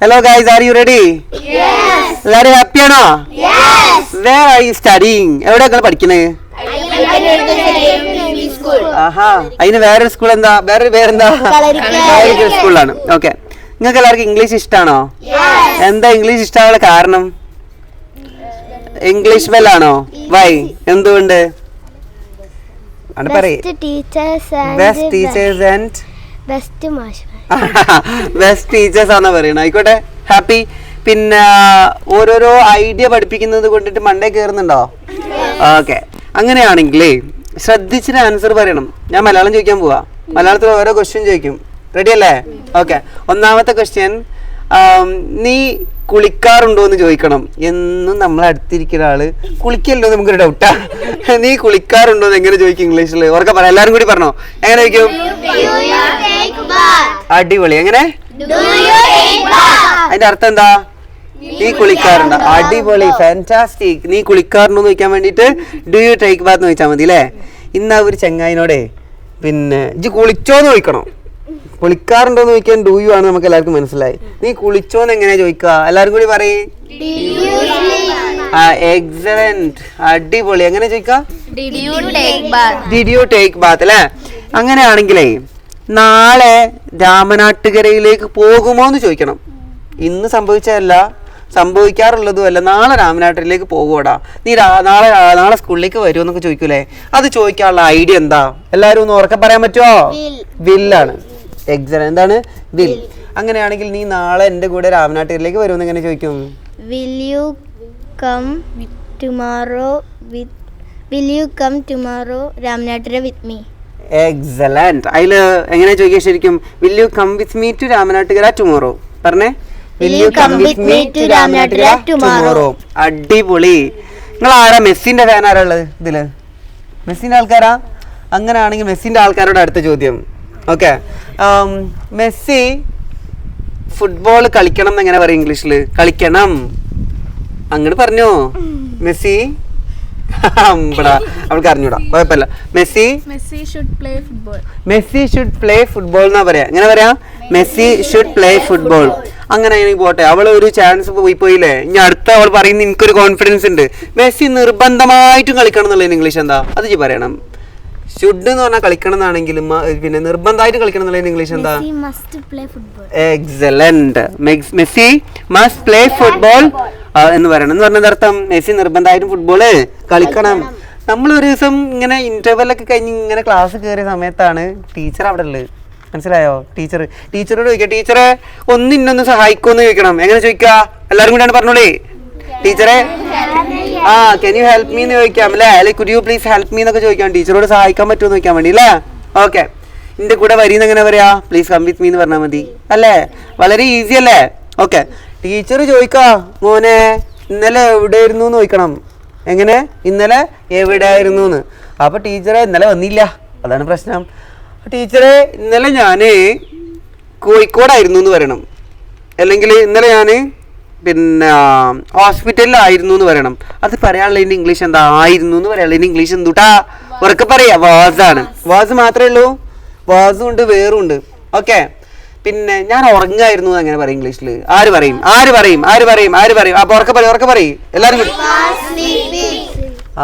Hello guys, are you ready? Yes. എല്ലാരും happy ആണോ? Yes. Where are you studying? എവിടെ നിങ്ങൾ പഠിക്കുന്നത്? ആഹാ, അതിന് വേറൊരു സ്കൂൾ എന്താ? വേറൊരു പേരെന്താ? കളരിക്കൽ സ്കൂളാണ്. ഓക്കെ, നിങ്ങൾക്ക് എല്ലാവർക്കും ഇംഗ്ലീഷ് ഇഷ്ടമാണോ? എന്താ ഇംഗ്ലീഷ് ഇഷ്ടമായുള്ള കാരണം? ഇംഗ്ലീഷ് വെല്ലാണോ? വൈ? എന്തുകൊണ്ട്? Best teachers and best മാഷ്. ബെസ്റ്റ് ടീച്ചേഴ്സ് ആണെന്ന് പറയണത്. ആയിക്കോട്ടെ, ഹാപ്പി. പിന്നെ ഓരോരോ ഐഡിയ പഠിപ്പിക്കുന്നത് കൊണ്ടിട്ട് മണ്ടേ കയറുന്നുണ്ടോ? ഓക്കെ, അങ്ങനെയാണെങ്കിലേ ശ്രദ്ധിച്ചിട്ട് ആൻസർ പറയണം. ഞാൻ മലയാളം ചോദിക്കാൻ പോവാ. മലയാളത്തിൽ ഓരോ ക്വസ്റ്റ്യൻ ചോദിക്കും. റെഡി അല്ലേ? ഓക്കെ, ഒന്നാമത്തെ ക്വസ്റ്റ്യൻ, നീ കുളിക്കാറുണ്ടോ എന്ന് ചോദിക്കണം. എന്നും നമ്മൾ അടുത്തിരിക്കുന്ന ആള് കുളിക്കല്ലോ, നമുക്കൊരു ഡൗട്ടാ. നീ കുളിക്കാറുണ്ടോ എന്ന് എങ്ങനെ ചോദിക്കും ഇംഗ്ലീഷിൽ? ഓർക്കെ പറയാം, എല്ലാരും കൂടി പറഞ്ഞോ. എങ്ങനെ ചോദിക്കും? അടിപൊളി. എങ്ങനെ? അതിന്റെ അർത്ഥം എന്താ? നീ കുളിക്കാറുണ്ടോ? അടിപൊളി, ഫാന്റാസ്റ്റിക്. നീ കുളിക്കാറുണ്ടോ എന്ന് ചോദിക്കാൻ വേണ്ടിട്ട് ഡു യു ടേക്ക് ബാത്ത് എന്ന് ചോദിച്ചാൽ മതി അല്ലേ? ഇന്ന് ഒരു ചങ്ങായിനോടെ പിന്നെ ഇജ്ജ് കുളിച്ചോന്ന് ചോദിക്കണം. കുളിക്കാറുണ്ടോന്ന് ചോദിക്കാൻ ഡു യു ആണ്, നമുക്ക് എല്ലാവർക്കും മനസ്സിലായി. നീ കുളിച്ചോന്ന് എങ്ങനെയാ ചോദിക്കുക? എല്ലാരും കൂടി പറയും. എക്സലന്റ്, അടിപൊളി. എങ്ങനെ ചോദിക്കുക? ഡിഡ് യു ടേക്ക് ബാത്ത് അല്ലേ? അങ്ങനെയാണെങ്കിലേ നാളെ രാമനാട്ടുകരയിലേക്ക് പോകുമോ എന്ന് ചോദിക്കണം. ഇന്ന് സംഭവിച്ചതല്ല, സംഭവിക്കാറുള്ളതും അല്ല. നാളെ രാമനാട്ടിലേക്ക് പോകുവോടാ, നീ നാളെ സ്കൂളിലേക്ക് വരുമോ എന്നൊക്കെ ചോദിക്കൂലേ? അത് ചോദിക്കാനുള്ള ഐഡിയ എന്താ? എല്ലാരും ഒന്ന് ഉറക്കെ പറയാൻ പറ്റുമോ? വില്ലാണ്. എക്സാം എന്താണ്? വിൽ. അങ്ങനെയാണെങ്കിൽ നീ നാളെ എൻ്റെ കൂടെ രാമനാട്ടിലേക്ക് വരുമെന്ന് എങ്ങനെ ചോദിക്കും? Will you come tomorrow Ramanattukara with me? Excellent. അതിൽ എങ്ങനെ ചോദിക്കുക ശരിക്കും? Will you come with me to Ramanattukara tomorrow? പറഞ്ഞേ, will you come with me to Ramanattukara tomorrow. അടിപൊളി. നിങ്ങൾ ആരാ? മെസ്സിന്റെ ഫാൻ ആരാ ഉള്ളത് ഇതില്? മെസ്സിന്റെ ആൾക്കാരാ? അങ്ങനെയാണെങ്കിൽ മെസ്സിന്റെ ആൾക്കാരോട് അടുത്ത ചോദ്യം. ഓക്കെ, മെസ്സി ഫുട്ബോൾ കളിക്കണം എന്ന് എങ്ങനെ പറയും ഇംഗ്ലീഷിൽ? കളിക്കണം. അങ്ങോട്ട് പറഞ്ഞോ. മെസ്സി അവൾക്ക് അറിഞ്ഞൂടാ, കുഴപ്പമില്ല. മെസ്സി ഷുഡ് പ്ലേ ഫുട്ബോൾ എന്നാ പറയാ. എങ്ങനെ പറയാ? Messi should play football. അങ്ങനെ പോട്ടെ, അവള് ഒരു ചാൻസ് പോയില്ലേ. ഇനി അടുത്ത അവൾ പറയുന്ന എനിക്കൊരു കോൺഫിഡൻസ് ഉണ്ട്, മെസ്സി നിർബന്ധമായിട്ടും കളിക്കണം എന്നുള്ളതിന് ഇംഗ്ലീഷ് എന്താ? അത് പറയണം. ഷുഡ് എന്ന് പറഞ്ഞാൽ കളിക്കണം എന്നാണെങ്കിലും പിന്നെ നിർബന്ധമായിട്ട് കളിക്കണം എന്നുള്ളതിന് ഇംഗ്ലീഷ് എന്താ? Excellent. Messi must play football എന്ന് പറയണം. എന്ന് പറഞ്ഞത് അർത്ഥം മെസ്സി നിർബന്ധമായിട്ടും ഫുട്ബോള് കളിക്കണം. നമ്മൾ ഒരു ദിവസം ഇങ്ങനെ ഇന്റർവെല്ലൊക്കെ കഴിഞ്ഞ് ഇങ്ങനെ ക്ലാസ് കയറിയ സമയത്താണ് ടീച്ചർ അവിടെ ഉള്ളത്. മനസ്സിലായോ? ടീച്ചറോട് ചോദിക്കാം, ടീച്ചറെ ഒന്ന് ഇന്നൊന്ന് സഹായിക്കുമെന്ന് ചോദിക്കണം. എങ്ങനെ ചോദിക്കുക? എല്ലാവരും കൂടിയാണ് പറഞ്ഞോളേ. ടീച്ചറെ can you help me എന്ന് ചോദിക്കാം അല്ലേ? അല്ലെങ്കിൽ could you please help me എന്നൊക്കെ ചോദിക്കാം. ടീച്ചറോട് സഹായിക്കാൻ പറ്റുമോ ചോദിക്കാൻ വേണ്ടി അല്ലേ? ഓക്കെ, എൻ്റെ കൂടെ വരീന്ന് എങ്ങനെ പറയാ? പ്ലീസ് കം വിത്ത് മീ എന്ന് പറഞ്ഞാൽ മതി അല്ലേ? വളരെ ഈസി അല്ലേ? ഓക്കെ, ടീച്ചർ ചോദിക്കാ, മോനെ ഇന്നലെ എവിടെയായിരുന്നു എന്ന് ചോദിക്കണം. എങ്ങനെ? ഇന്നലെ എവിടെയായിരുന്നു എന്ന്. അപ്പൊ ടീച്ചറെ ഇന്നലെ വന്നില്ല, അതാണ് പ്രശ്നം. ടീച്ചറെ ഇന്നലെ ഞാന് കോഴിക്കോടായിരുന്നു എന്ന് പറയണം. അല്ലെങ്കിൽ ഇന്നലെ ഞാന് പിന്നെ ഹോസ്പിറ്റലിലായിരുന്നു എന്ന് പറയണം. അത് പറയാനുള്ളതിന്റെ ഇംഗ്ലീഷ് എന്താ? ആയിരുന്നു എന്ന് പറയാനുള്ളതിന്റെ ഇംഗ്ലീഷ് എന്തുട്ടാ? ഉറക്കെ പറയാ. വാസ് ആണ്. വാസ് മാത്രമേ ഉള്ളൂ? വാസും ഉണ്ട്, വേറും ഉണ്ട്. ഓക്കെ, പിന്നെ ഞാൻ ഉറങ്ങായിരുന്നു അങ്ങനെ പറയും ഇംഗ്ലീഷിൽ. ആര് പറയും? അപ്പൊ ഉറക്കെ പറയും എല്ലാരും.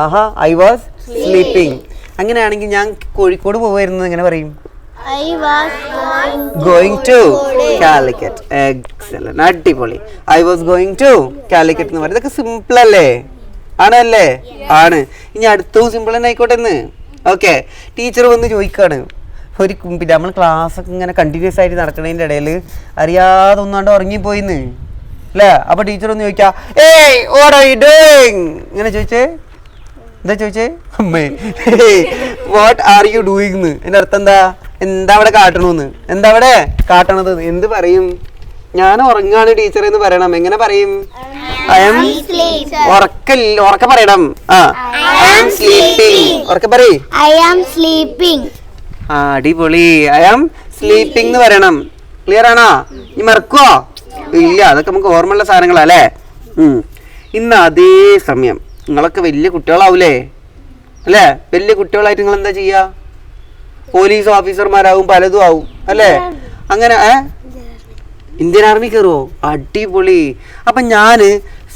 ആഹാ, ഐ വാസ് സ്ലീപ്പിംഗ്. അങ്ങനെയാണെങ്കിൽ ഞാൻ കോഴിക്കോട് പോവായിരുന്നു എങ്ങനെ പറയും? going to Calicut. Excellent, അടിപൊളി. I was going to Calicut എന്ന് പറയും. ഇതൊക്കെ സിമ്പിൾ അല്ലേ? ആണല്ലേ? ആണ്. ഇനി അടുത്തതും സിമ്പിൾ തന്നെ ആയിക്കോട്ടെ എന്ന്. ഓക്കെ, ടീച്ചർ വന്ന് ചോദിക്കാണ്, ഒരു പിന്നെ നമ്മൾ ക്ലാസ്സൊക്കെ ഇങ്ങനെ കണ്ടിന്യൂസ് ആയിട്ട് നടക്കുന്നതിൻ്റെ ഇടയിൽ അറിയാതെ ഒന്നാണ്ട് ഉറങ്ങിപ്പോയിന്ന് അല്ലേ? അപ്പൊ ടീച്ചർ ഒന്ന് ചോദിക്കാ, ഏയ് വാട്ട് ആർ യു ഡൂയിങ്? ഇങ്ങനെ ചോദിച്ചേ. എന്താ ചോദിച്ചേ? അമ്മേ, വാട്ട് ആർ യു ഡൂയിങ് എന്ന്. എൻ്റെ അർത്ഥം എന്താ അവിടെ കാട്ടണമെന്ന്. എന്താ അവിടെ കാട്ടണത്? എന്ത് പറയും? ഞാൻ ഉറങ്ങാണ് ടീച്ചർ എന്ന് പറയണം. എങ്ങനെ പറയും? ഉറക്കെ പറയണം. I am sleeping. ഉറക്കെ പറയും. അടിപൊളി. ഐ ആം സ്ലീപ്പിംഗ് എന്ന് പറയണം. ക്ലിയർ ആണോ? നീ മറക്കുവോ? ഇല്ല, അതൊക്കെ നമുക്ക് ഓർമ്മയുള്ള സാധനങ്ങളാ അല്ലേ? ഇന്ന് അതേ സമയം നിങ്ങളൊക്കെ വലിയ കുട്ടികളാവൂലേ അല്ലേ? വലിയ കുട്ടികളായിട്ട് നിങ്ങൾ എന്താ ചെയ്യാ? പോലീസ് ഓഫീസർമാരാവും, പലതും ആവും അല്ലേ? അങ്ങനെ ഇന്ത്യൻ ആർമി കയറുമോ? അടിപൊളി. അപ്പം ഞാൻ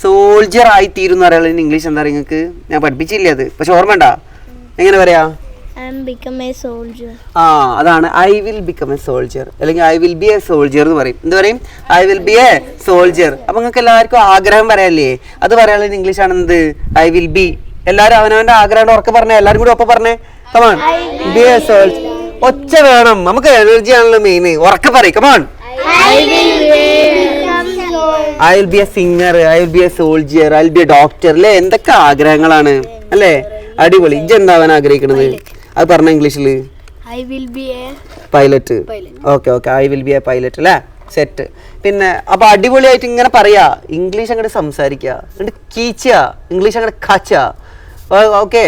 സോൾജർ ആയിത്തീരുന്ന പറയാനുള്ള ഇംഗ്ലീഷ് എന്താ പറയുക നിങ്ങൾക്ക്? ഞാൻ പഠിപ്പിച്ചില്ല അത്, പക്ഷെ ഓർമ്മ ഉണ്ടാ? എങ്ങനെ പറയാ? ആ അതാണ് I will become a soldier, അല്ലെങ്കിൽ I will be a soldier എന്ന് പറയും. എന്ത് പറയും? I will be a soldier. അപ്പൊ നിങ്ങൾക്ക് എല്ലാവർക്കും ആഗ്രഹം പറയാല്ലേ? അത് പറയാനുള്ള ഇംഗ്ലീഷ് ആണ് എന്ത്? I will B. എല്ലാവരും അവനവന്റെ ആഗ്രഹം ഉറക്കെ പറഞ്ഞേ, എല്ലാവരും കൂടി ഒപ്പം പറഞ്ഞേ. Come on, B a soldier. ഒച്ച വേണം, നമുക്ക് എനർജി ആണല്ലോ മെയിൻ. ഉറക്കെ പറയും. Come on. I will be A singer, I will be A soldier, I will be A doctor. അല്ലേ? എന്തൊക്കെ ആഗ്രഹങ്ങളാണ് അല്ലേ? അടിപൊളി. ഇജ്ജ് എന്താവാൻ ആഗ്രഹിക്കണത്? അത് പറഞ്ഞ ഇംഗ്ലീഷില്. I will be a pilot. Okay okay, I will be A pilot അല്ലേ? സെറ്റ്. പിന്നെ അപ്പൊ അടിപൊളിയായിട്ട് ഇങ്ങനെ പറയാ, ഇംഗ്ലീഷ് അങ്ങോട്ട് സംസാരിക്കുക, എന്നിട്ട് കീച്ച ഇംഗ്ലീഷ് അങ്ങോട്ട് കച്ച. Okay,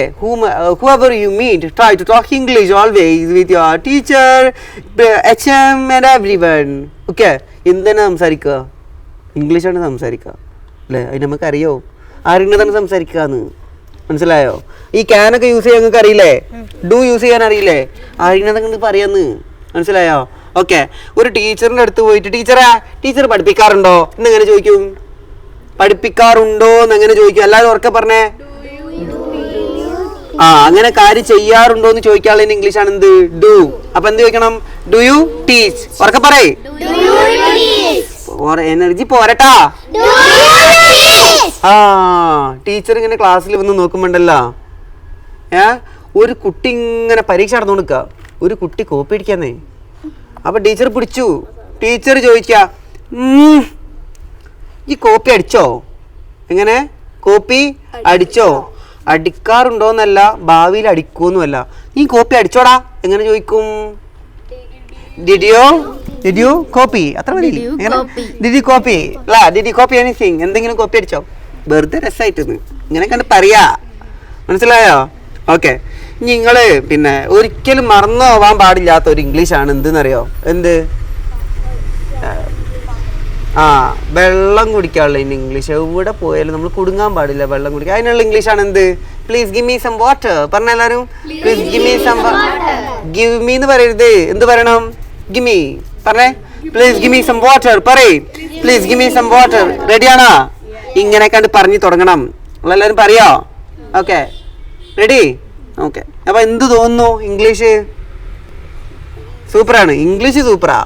whoever you meet, try to talk English always with your teacher, HM and everyone. Okay, എന്താണ് സംസാരിക്കുക? ഇംഗ്ലീഷാണ് സംസാരിക്കുക അല്ലേ? അതിന് നമുക്ക് അറിയോ ആരെങ്കിലും സംസാരിക്കാന്ന്? മനസ്സിലായോ? ഈ ക്യാനൊക്കെ യൂസ് ചെയ്യാൻ നിങ്ങൾക്ക് അറിയില്ലേ? ഡു യൂസ് ചെയ്യാൻ അറിയില്ലേ? ആരെങ്കിലും പറയാന്ന്? മനസ്സിലായോ? ഓക്കെ, ഒരു ടീച്ചറിന്റെ അടുത്ത് പോയിട്ട് ടീച്ചർ പഠിപ്പിക്കാറുണ്ടോ എന്നെങ്ങനെ ചോദിക്കും? പഠിപ്പിക്കാറുണ്ടോ എന്നെങ്ങനെ ചോദിക്കും? എല്ലാവരും ഉറക്കെ പറഞ്ഞേ. ആ, അങ്ങനെ കാര്യം ചെയ്യാറുണ്ടോ എന്ന് ചോദിക്കാനുള്ള ഇംഗ്ലീഷ് ആണ് എന്ത്? ഡു. അപ്പൊ എന്ത് ചോദിക്കണം? Do you teach? ഉറക്കെ പറയേ. എനർജി പോരട്ടാ. ആ, ടീച്ചർ ഇങ്ങനെ ക്ലാസ്സിൽ വന്ന് നോക്കുമ്പോണ്ടല്ലോ, ഒരു കുട്ടി ഇങ്ങനെ പരീക്ഷ നടന്നുകൊടുക്ക, ഒരു കുട്ടി കോപ്പി അടിക്കാന്നേ. അപ്പൊ ടീച്ചർ പിടിച്ചു. ടീച്ചർ ചോദിക്ക, ഈ കോപ്പി അടിച്ചോ? എങ്ങനെ കോപ്പി അടിച്ചോ? അടിക്കാറുണ്ടോന്നല്ല, ഭാവിയിൽ അടിക്കൂന്നുമല്ല, നീ കോപ്പി അടിച്ചോടാ എങ്ങനെ ചോദിക്കും? Did you copy? അത്ര മതി. Did you copy? അല്ല, did you copy anything? എന്തെങ്കിലും കോപ്പി അടിച്ചോ? വെറുതെ രസമായിട്ട് ഇങ്ങനെ കണ്ട് പറയാ. മനസ്സിലായോ? ഓക്കെ, നിങ്ങള് പിന്നെ ഒരിക്കലും മറന്നു പോവാൻ പാടില്ലാത്ത ഒരു ഇംഗ്ലീഷാണ് എന്തെന്നറിയോ? എന്ത്? ആ, വെള്ളം കുടിക്കാനുള്ള ഇംഗ്ലീഷ്. എവിടെ പോയാലും നമ്മൾ കുടുങ്ങാൻ പാടില്ല, വെള്ളം കുടിക്കുക. അതിനുള്ള ഇംഗ്ലീഷാണ് എന്ത്? Please give me some water. പറഞ്ഞ എല്ലാവരും, please give me some water. Give me എന്ന് പറയരുത്, എന്ത് പറയണം? Give me. പറഞ്ഞേ, please give me some water. പറയ്, please give me some water. റെഡിയാണോ? ഇങ്ങനെ കണ്ട് പറഞ്ഞു തുടങ്ങണം. നമ്മളെല്ലാവരും പറയോ? Okay, ready? ഓക്കെ. അപ്പൊ എന്ത് തോന്നുന്നു? ഇംഗ്ലീഷ് സൂപ്പറാണ്. ഇംഗ്ലീഷ് സൂപ്പറാ.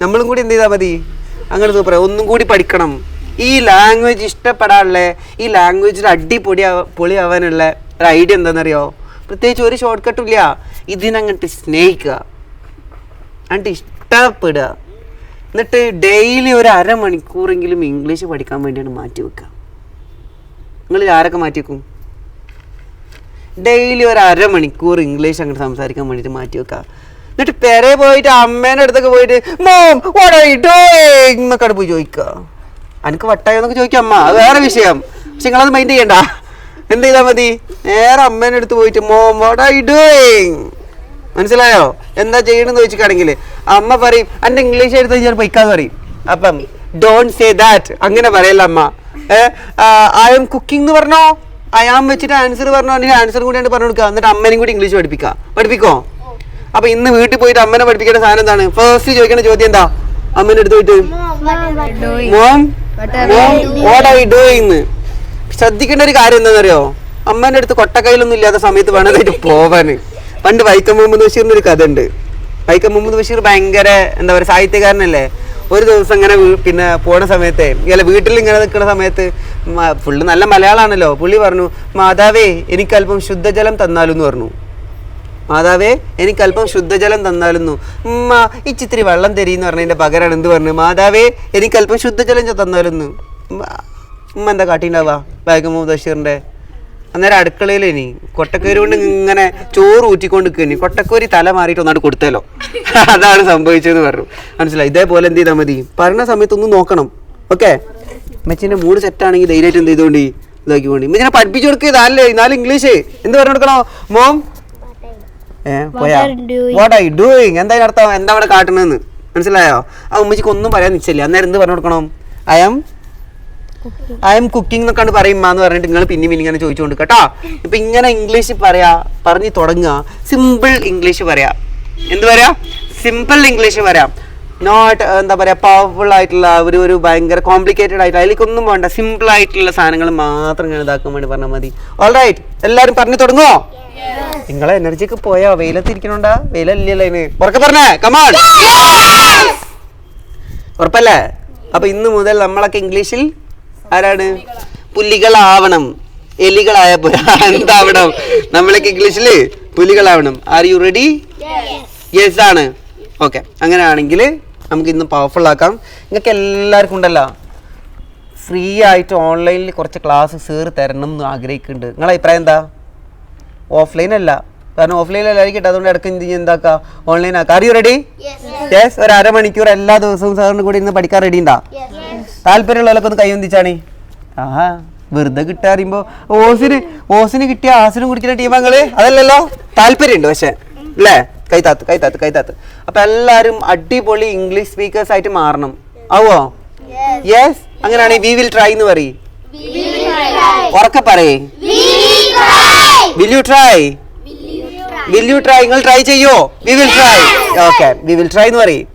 നമ്മളും കൂടി എന്ത് ചെയ്താൽ മതി? അങ്ങനെ സൂപ്പറാ. ഒന്നും കൂടി പഠിക്കണം. ഈ ലാംഗ്വേജ് ഇഷ്ടപ്പെടാനുള്ള, ഈ ലാംഗ്വേജിൽ പൊളിയാവാനുള്ള ഒരു ഐഡിയ എന്താണെന്നറിയോ? പ്രത്യേകിച്ച് ഒരു ഷോർട്ട് കട്ടും ഇല്ല. ഇതിനങ്ങോട്ട് സ്നേഹിക്കുക, എന്നിട്ട് ഇഷ്ടപ്പെടുക, എന്നിട്ട് ഡെയിലി ഒരു അരമണിക്കൂറെങ്കിലും ഇംഗ്ലീഷ് പഠിക്കാൻ വേണ്ടിയാണ് മാറ്റി വെക്കുക. നിങ്ങളിൽ ആരൊക്കെ മാറ്റി വെക്കും? ഡെയിലി ഒരു അരമണിക്കൂർ ഇംഗ്ലീഷ് അങ്ങോട്ട് സംസാരിക്കാൻ വേണ്ടിയിട്ട് മാറ്റി വെക്കുക. എന്നിട്ട് പെരെ പോയിട്ട് അമ്മേൻ്റെ അടുത്തൊക്കെ പോയിട്ട് mom what are you doing എന്നൊക്കെ പോയി ചോദിക്കുക. എനിക്ക് വട്ടായോ എന്നൊക്കെ ചോദിക്കാം അമ്മ, അത് വേറെ വിഷയം. പക്ഷെ നിങ്ങളത് മൈൻഡ് ചെയ്യണ്ട. എന്ത് ചെയ്താൽ മതി? നേരെ അമ്മേൻ്റെ അടുത്ത് പോയിട്ട് mom what are you doing, മനസ്സിലായോ? എന്താ ചെയ്യണമെന്ന് ചോദിച്ചിട്ടാണെങ്കിൽ അമ്മ പറയും എൻ്റെ ഇംഗ്ലീഷ് എടുത്ത് ഞാൻ പൊയ്ക്കാന്ന് പറയും. അപ്പം ഡോണ്ട് സേ ദാറ്റ്, അങ്ങനെ പറയല്ല അമ്മ. ഐ എം കുക്കിംഗ് എന്ന് പറഞ്ഞോ, ഐ ആം വെച്ചിട്ട് ആൻസർ പറഞ്ഞോ, അല്ലെങ്കിൽ ആൻസർ കൂടി പറഞ്ഞു കൊടുക്കുക. എന്നിട്ട് അമ്മേനും കൂടി ഇംഗ്ലീഷ് പഠിപ്പിക്കോ? അപ്പൊ ഇന്ന് വീട്ടിൽ പോയിട്ട് അമ്മനെ പഠിപ്പിക്കേണ്ട സാധനം എന്താണ്? ഫസ്റ്റ് ചോദിക്കേണ്ട ചോദ്യം എന്താ? അമ്മേന്റെ അടുത്ത് പോയിട്ട് mom what are you doing. ശ്രദ്ധിക്കേണ്ട ഒരു കാര്യം എന്താണെന്നറിയോ? അമ്മേന്റെ അടുത്ത് കൊട്ടക്കൈയിലൊന്നും ഇല്ലാത്ത സമയത്ത് വേണതായിട്ട് പോവാന്. പണ്ട് വൈക്കം മുഹമ്മദ് ബഷീറിന്റെ ഒരു കഥ ഉണ്ട്. വൈക്കം മുഹമ്മദ് ബഷീർ ഭയങ്കര എന്താ പറയുക, സാഹിത്യകാരനല്ലേ. ഒരു ദിവസം ഇങ്ങനെ പിന്നെ പോണ സമയത്തെ, അല്ല വീട്ടിൽ ഇങ്ങനെ നിൽക്കുന്ന സമയത്ത്, ഫുള്ള് നല്ല മലയാളമാണല്ലോ, പുള്ളി പറഞ്ഞു, മാതാവേ എനിക്കല്പം ശുദ്ധജലം തന്നാലെന്ന് പറഞ്ഞു. മാതാവേ എനിക്കല്പം ശുദ്ധജലം തന്നാലെന്നു. ഉമ്മ ഈ ചിത്തിരി വെള്ളം തരീന്ന് പറഞ്ഞതിന്റെ പകരമാണ് എന്ത് പറഞ്ഞു? മാതാവേ എനിക്കല്പം ശുദ്ധജലം തന്നാലെന്നു. ഉമ്മ എന്താ കാട്ടിണ്ടാവുക? വൈക്കം മുഹമ്മദ് ബഷീറിന്റെ അന്നേരം അടുക്കളയിൽ ഇനി കൊട്ടക്കോരി കൊണ്ട് ഇങ്ങനെ ചോറ് ഊറ്റിക്കൊണ്ട് നിൽക്കുക. കൊട്ടക്കോരി തല മാറിയിട്ട് ഒന്നാട് കൊടുത്തല്ലോ. അതാണ് സംഭവിച്ചതെന്ന് പറഞ്ഞു. മനസ്സിലായി? ഇതേപോലെ എന്ത് ചെയ്താൽ മതി? പറഞ്ഞ സമയത്തൊന്നും നോക്കണം. ഓക്കെ, മെച്ചിന്റെ മൂഡ് സെറ്റാണെങ്കിൽ ധൈര്യമായിട്ട് എന്ത് ചെയ്തോണ്ടി ഇതാക്കിക്കൊണ്ട് ഇങ്ങനെ പഠിപ്പിച്ചു കൊടുക്കുക. നാല് ഇംഗ്ലീഷ് എന്ത് പറഞ്ഞു കൊടുക്കണോ? മോം പോയാ വാട്ട് ആർ യു ഡൂയിങ്, എന്താ അർത്ഥം? എന്താ അവിടെ കാട്ടണെന്ന് മനസ്സിലായോ? ആ ഉമ്മച്ചിക്ക് ഒന്നും പറയാൻ നിശ്ചയില്ല. അന്നേരം എന്ത് പറഞ്ഞു കൊടുക്കണം? ഐ എം കുക്കിംഗ് എന്നൊക്കെയാണ് പറയുമ്പോ എന്ന് പറഞ്ഞിട്ട് നിങ്ങൾ പിന്നെ ഇങ്ങനെ ചോദിച്ചുകൊണ്ട് കേട്ടോ. ഇപ്പൊ ഇങ്ങനെ ഇംഗ്ലീഷ് പറഞ്ഞു തുടങ്ങുക. സിമ്പിൾ ഇംഗ്ലീഷ് പറയാം. എന്ത് പറയാ? സിമ്പിൾ ഇംഗ്ലീഷ് പറയാം. നോട്ട് എന്താ പറയാ പവർഫുൾ ആയിട്ടുള്ള ഒരു ഭയങ്കര കോംപ്ലിക്കേറ്റഡ് ആയിട്ട് അതിലേക്കൊന്നും വേണ്ട, സിമ്പിൾ ആയിട്ടുള്ള സാധനങ്ങൾ മാത്രം ഇങ്ങനെ ഇതാക്കാൻ വേണ്ടി പറഞ്ഞാൽ മതി. ഓൾറൈറ്റ്, എല്ലാരും പറഞ്ഞു തുടങ്ങുമോ? നിങ്ങളെ എനർജിക്ക് പോയോ? വെയിലത്തിരിക്കണോണ്ടാ? വെയിലല്ലല്ലോ അതിന്. ഉറക്കെ പറഞ്ഞേ, കമാൺ. ഉറപ്പല്ലേ? അപ്പൊ ഇന്ന് മുതൽ നമ്മളൊക്കെ ഇംഗ്ലീഷിൽ ആരാണ്? പുലികളാവണം. എലികളായ പോരാ, എന്താവണം? നമ്മളൊക്കെ ഇംഗ്ലീഷില് പുലികളാവണം. Are you ready? യെസ് ആണ്. ഓക്കെ, അങ്ങനെയാണെങ്കിൽ നമുക്ക് ഇന്ന് പവർഫുൾ ആക്കാം. നിങ്ങൾക്ക് എല്ലാവർക്കും ഉണ്ടല്ലോ ഫ്രീ ആയിട്ട് ഓൺലൈനിൽ കുറച്ച് ക്ലാസ് തരണം എന്ന് ആഗ്രഹിക്കുന്നുണ്ട്. നിങ്ങളെ അഭിപ്രായം എന്താ? ഓഫ്ലൈൻ അല്ല, കാരണം ഓഫ്ലൈൻ എല്ലാവർക്കും കിട്ടും. അതുകൊണ്ട് ഇടയ്ക്ക് എന്താക്കാം, ഓൺലൈൻ ആക്കാം. R you ready? യെസ്. ഒരു അരമണിക്കൂർ എല്ലാ ദിവസവും സാറിന് കൂടി ഇന്ന് പഠിക്കാൻ റെഡി ഉണ്ടാ? താല്പര്യമുള്ളവരൊക്കെ ഒന്ന് കൈവന്തിച്ചാണേ. ആഹാ, വെറുതെ കിട്ടാ അറിയുമ്പോ ഓസിന് കിട്ടിയ ആസിനും കുടിക്കുന്ന ടീമങ്ങള് അതല്ലല്ലോ. താല്പര്യമുണ്ട് പക്ഷെ അല്ലേ? കൈത്താത്ത്. അപ്പൊ എല്ലാരും അടിപൊളി ഇംഗ്ലീഷ് സ്പീക്കേഴ്സ് ആയിട്ട് മാറണം. ആവോ? യെസ്. അങ്ങനെയാണെങ്കിൽ വി വിൽ ട്രൈ എന്ന് പറയും. ഉറക്കെ പറയേ. Will you try? നിങ്ങൾ ട്രൈ ചെയ്യോ? We will try. Okay, we will try എന്ന് പറയും.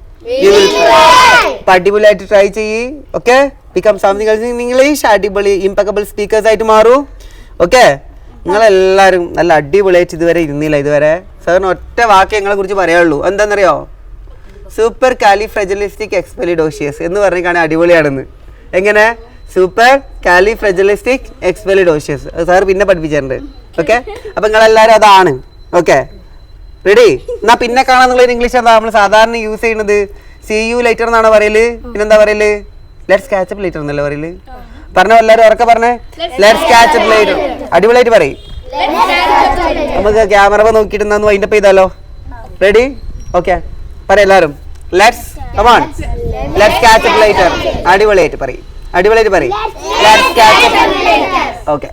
അടിപൊളിയായിട്ട് ട്രൈ ചെയ്യ്. Okay, become something else in English. അടിപൊളി ഇംപെക്കബിൾ സ്പീക്കേഴ്സ് ആയിട്ട് മാറൂ. ഓക്കെ, നിങ്ങളെല്ലാവരും നല്ല അടിപൊളിയായിട്ട് ഇതുവരെ ഇരുന്നില്ല. ഇതുവരെ സാറിന് ഒറ്റ വാക്ക് ഞങ്ങളെ കുറിച്ച് പറയാനുള്ളൂ. എന്താണെന്നറിയോ? സൂപ്പർ കാലിഫ്രജിലിസ്റ്റിക് എക്സ്പെലിഡോഷ്യസ് എന്ന് പറഞ്ഞാൽ അടിപൊളിയാണെന്ന്. എങ്ങനെ? സൂപ്പർ കാലിഫ്രജിലിസ്റ്റിക് എക്സ്പെലിഡോഷ്യസ്. അത് സാർ പിന്നെ പഠിപ്പിച്ചിട്ടുണ്ട്. ഓക്കെ, അപ്പൊ നിങ്ങളെല്ലാവരും അതാണ്. Okay, ready? എന്നാ പിന്നെ കാണാന്നുള്ള ഇംഗ്ലീഷ് എന്താ നമ്മൾ സാധാരണ യൂസ് ചെയ്യുന്നത്? സി യു ലേറ്റർ എന്നാണോ പറയല്? പിന്നെന്താ പറയല്? ലെറ്റ്സ് കാച്ച് അപ്പ് ലേറ്റർ എന്നല്ലേ പറയല്? പറഞ്ഞോ എല്ലാവരും ഉറക്കെ പറഞ്ഞേ. Let's catch up later. അടിപൊളിയായിട്ട് പറയും. നമുക്ക് ക്യാമറ നോക്കിയിട്ട് ഒന്ന് വൈൻഡപ്പ് ചെയ്താലോ? റെഡി? ഓക്കെ, പറയാം എല്ലാവരും. Let's come on, let's catch up later. അടിപൊളിയായിട്ട് പറയും. Let's catch up. ഓക്കെ.